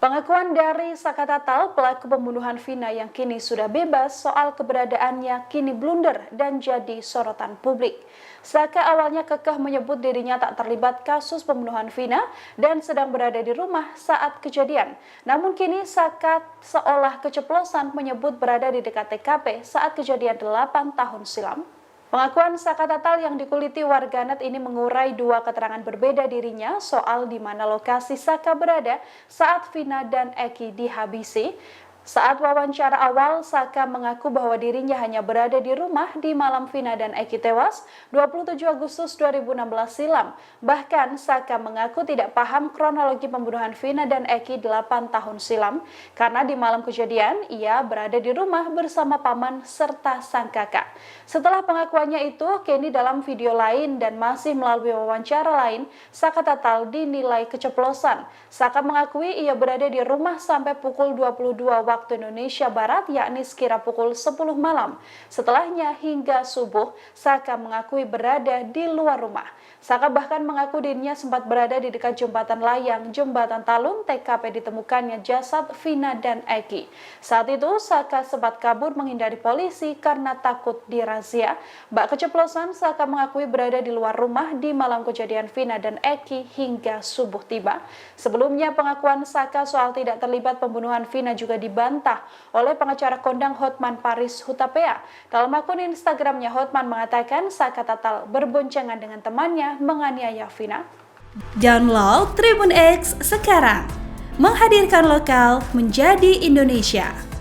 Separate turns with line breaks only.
Pengakuan dari Saka Tatal, pelaku pembunuhan Vina yang kini sudah bebas, soal keberadaannya kini blunder dan jadi sorotan publik. Saka awalnya kekeh menyebut dirinya tak terlibat kasus pembunuhan Vina dan sedang berada di rumah saat kejadian. Namun kini Saka seolah keceplosan menyebut berada di dekat TKP saat kejadian 8 tahun silam. Pengakuan Saka Tatal yang dikuliti warganet ini mengurai dua keterangan berbeda dirinya soal di mana lokasi Saka berada saat Vina dan Eki dihabisi. Saat wawancara awal, Saka mengaku bahwa dirinya hanya berada di rumah di malam Vina dan Eki tewas 27 Agustus 2016 silam. Bahkan, Saka mengaku tidak paham kronologi pembunuhan Vina dan Eki 8 tahun silam, karena di malam kejadian, ia berada di rumah bersama paman serta sang kakak. Setelah pengakuannya itu, kini dalam video lain dan masih melalui wawancara lain, Saka Tatal dinilai keceplosan. Saka mengakui ia berada di rumah sampai pukul 22 waktu Indonesia Barat, yakni sekira pukul 10 malam. Setelahnya hingga subuh, Saka mengakui berada di luar rumah. Saka bahkan mengaku dirinya sempat berada di dekat jembatan layang, jembatan Talun, TKP ditemukannya jasad Vina dan Eki. Saat itu, Saka sempat kabur menghindari polisi karena takut dirazia. Bak keceplosan, Saka mengakui berada di luar rumah di malam kejadian Vina dan Eki hingga subuh tiba. Sebelumnya, pengakuan Saka soal tidak terlibat pembunuhan Vina juga dibantah oleh pengacara kondang Hotman Paris Hutapea. Dalam akun Instagramnya, Hotman mengatakan Saka Tatal berboncengan dengan temannya menganiaya Vina.
Download Tribun X sekarang, menghadirkan lokal menjadi Indonesia.